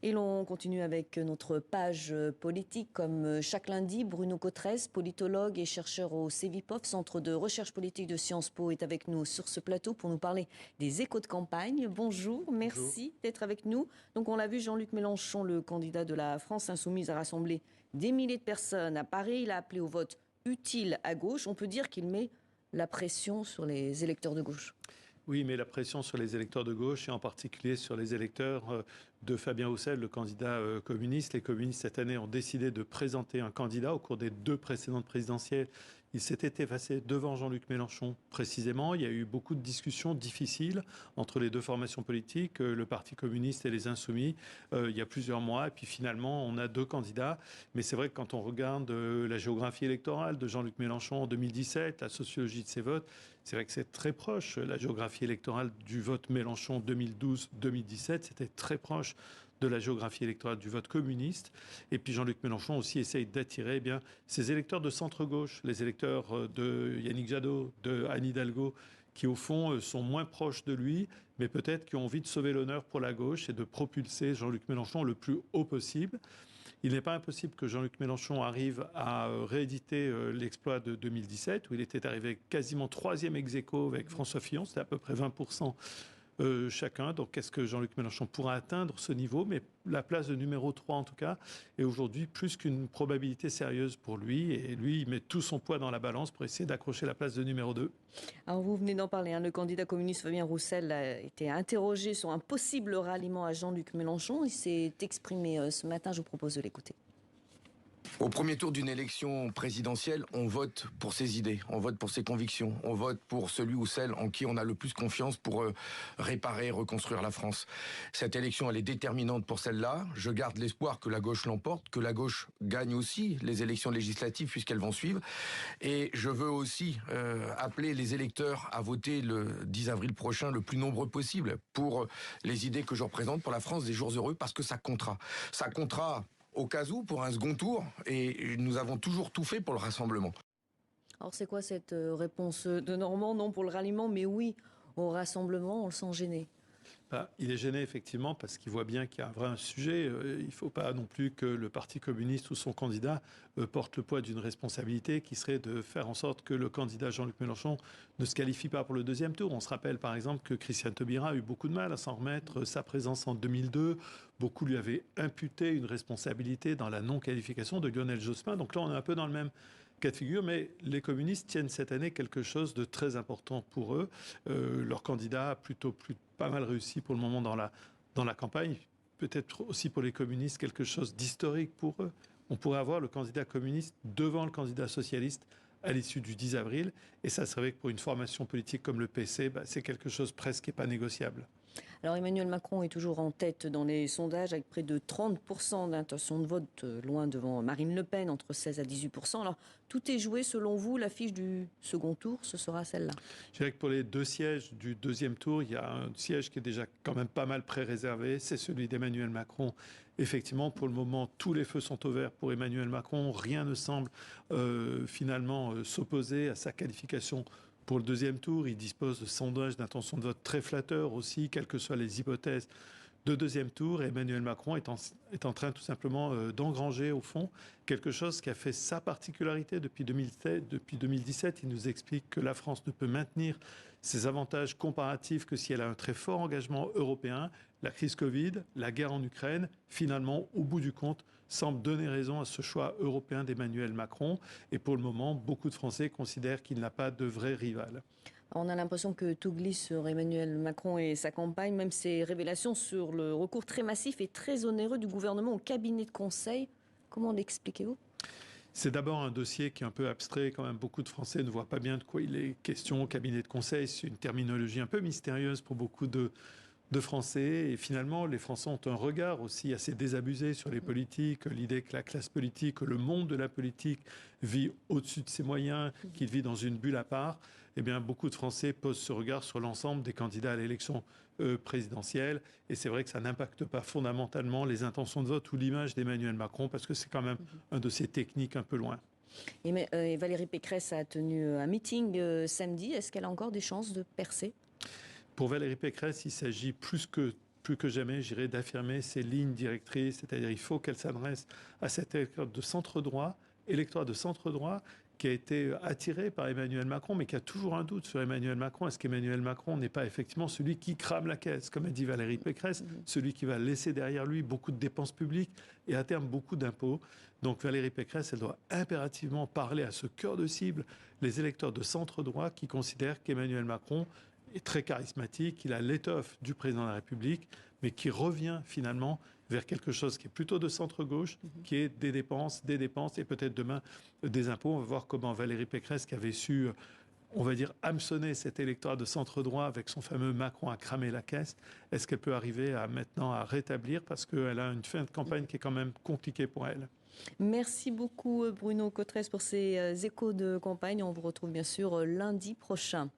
Et l'on continue avec notre page politique. Comme chaque lundi, Bruno Cotrez, politologue et chercheur au CEVIPOF, Centre de recherche politique de Sciences Po, est avec nous sur ce plateau pour nous parler des échos de campagne. Bonjour, merci d'être avec nous. Donc on l'a vu, Jean-Luc Mélenchon, le candidat de la France Insoumise, a rassemblé des milliers de personnes à Paris. Il a appelé au vote utile à gauche. On peut dire qu'il met la pression sur les électeurs de gauche. Oui, mais la pression sur les électeurs de gauche et en particulier sur les électeurs de Fabien Roussel, le candidat communiste. Les communistes, cette année, ont décidé de présenter un candidat au cours des 2 précédentes présidentielles. Il s'était effacé devant Jean-Luc Mélenchon, précisément. Il y a eu beaucoup de discussions difficiles entre les 2 formations politiques, le Parti communiste et les Insoumis, il y a plusieurs mois. Et puis finalement, on a 2 candidats. Mais c'est vrai que quand on regarde la géographie électorale de Jean-Luc Mélenchon en 2017, la sociologie de ses votes, c'est vrai que c'est très proche. La géographie électorale du vote Mélenchon 2012-2017, c'était très proche de la géographie électorale du vote communiste. Et puis Jean-Luc Mélenchon aussi essaye d'attirer ses électeurs de centre-gauche, les électeurs de Yannick Jadot, de Anne Hidalgo, qui au fond sont moins proches de lui, mais peut-être qui ont envie de sauver l'honneur pour la gauche et de propulser Jean-Luc Mélenchon le plus haut possible. Il n'est pas impossible que Jean-Luc Mélenchon arrive à rééditer l'exploit de 2017, où il était arrivé quasiment 3e ex-aequo avec François Fillon, c'était à peu près 20% chacun. Donc est-ce que Jean-Luc Mélenchon pourra atteindre ce niveau? Mais la place de numéro 3 en tout cas est aujourd'hui plus qu'une probabilité sérieuse pour lui. Et lui, il met tout son poids dans la balance pour essayer d'accrocher la place de numéro 2. Alors vous venez d'en parler, le candidat communiste Fabien Roussel a été interrogé sur un possible ralliement à Jean-Luc Mélenchon. Il s'est exprimé ce matin, je vous propose de l'écouter. Au premier tour d'une élection présidentielle, on vote pour ses idées, on vote pour ses convictions, on vote pour celui ou celle en qui on a le plus confiance pour réparer, reconstruire la France. Cette élection, elle est déterminante pour celle-là. Je garde l'espoir que la gauche l'emporte, que la gauche gagne aussi les élections législatives puisqu'elles vont suivre. Et je veux aussi appeler les électeurs à voter le 10 avril prochain le plus nombreux possible pour les idées que je représente pour la France des jours heureux, parce que ça comptera. Ça comptera au cas où pour un second tour, et nous avons toujours tout fait pour le rassemblement. Alors c'est quoi cette réponse de Normand? Non pour le ralliement, mais oui au rassemblement, on le sent gêné. Il est gêné effectivement parce qu'il voit bien qu'il y a un vrai sujet. Il ne faut pas non plus que le Parti communiste ou son candidat porte le poids d'une responsabilité qui serait de faire en sorte que le candidat Jean-Luc Mélenchon ne se qualifie pas pour le 2e tour. On se rappelle par exemple que Christiane Taubira a eu beaucoup de mal à s'en remettre. Sa présence en 2002, beaucoup lui avaient imputé une responsabilité dans la non-qualification de Lionel Jospin. Donc là, on est un peu dans le même cas de figure, mais les communistes tiennent cette année quelque chose de très important pour eux. Leur candidat a plutôt pas mal réussi pour le moment dans la campagne. Peut-être aussi pour les communistes quelque chose d'historique pour eux. On pourrait avoir le candidat communiste devant le candidat socialiste à l'issue du 10 avril. Et ça, c'est vrai que pour une formation politique comme le PC, c'est quelque chose presque et pas négociable. Alors Emmanuel Macron est toujours en tête dans les sondages avec près de 30% d'intention de vote, loin devant Marine Le Pen, entre 16 à 18%. Alors tout est joué selon vous, l'affiche du second tour, ce sera celle-là? Je dirais que pour les 2 sièges du 2e tour, il y a un siège qui est déjà quand même pas mal pré-réservé, c'est celui d'Emmanuel Macron. Effectivement, pour le moment, tous les feux sont au vert pour Emmanuel Macron. Rien ne semble finalement s'opposer à sa qualification pour le 2e tour. Il dispose de sondages d'intention de vote très flatteurs aussi, quelles que soient les hypothèses de 2e tour. Et Emmanuel Macron est en train tout simplement d'engranger au fond quelque chose qui a fait sa particularité depuis 2007. Depuis 2017, il nous explique que la France ne peut maintenir ses avantages comparatifs que si elle a un très fort engagement européen. La crise Covid, la guerre en Ukraine, finalement, au bout du compte, semble donner raison à ce choix européen d'Emmanuel Macron. Et pour le moment, beaucoup de Français considèrent qu'il n'a pas de vrai rival. On a l'impression que tout glisse sur Emmanuel Macron et sa campagne, même ses révélations sur le recours très massif et très onéreux du gouvernement au cabinet de conseil. Comment l'expliquez-vous? C'est d'abord un dossier qui est un peu abstrait. Quand même, beaucoup de Français ne voient pas bien de quoi il est question au cabinet de conseil. C'est une terminologie un peu mystérieuse pour beaucoup de Français. Et finalement, les Français ont un regard aussi assez désabusé sur les politiques. L'idée que la classe politique, que le monde de la politique vit au-dessus de ses moyens, qu'il vit dans une bulle à part. Eh bien, beaucoup de Français posent ce regard sur l'ensemble des candidats à l'élection présidentielle. Et c'est vrai que ça n'impacte pas fondamentalement les intentions de vote ou l'image d'Emmanuel Macron, parce que c'est quand même un dossier technique un peu loin. Et Valérie Pécresse a tenu un meeting samedi. Est-ce qu'elle a encore des chances de percer? Pour Valérie Pécresse, il s'agit plus que plus que jamais, je dirais, d'affirmer ses lignes directrices, c'est-à-dire il faut qu'elle s'adresse à cet électorat de centre-droit, qui a été attiré par Emmanuel Macron, mais qui a toujours un doute sur Emmanuel Macron. Est-ce qu'Emmanuel Macron n'est pas effectivement celui qui crame la caisse, comme a dit Valérie Pécresse, celui qui va laisser derrière lui beaucoup de dépenses publiques et à terme beaucoup d'impôts. Donc Valérie Pécresse, elle doit impérativement parler à ce cœur de cible, les électeurs de centre-droit qui considèrent qu'Emmanuel Macron est très charismatique, il a l'étoffe du président de la République, mais qui revient finalement vers quelque chose qui est plutôt de centre-gauche, qui est des dépenses et peut-être demain des impôts. On va voir comment Valérie Pécresse, qui avait su, on va dire, hameçonner cet électorat de centre-droit avec son fameux Macron à cramer la caisse, est-ce qu'elle peut arriver maintenant à rétablir, parce qu'elle a une fin de campagne qui est quand même compliquée pour elle. Merci beaucoup Bruno Cotresse pour ces échos de campagne. On vous retrouve bien sûr lundi prochain.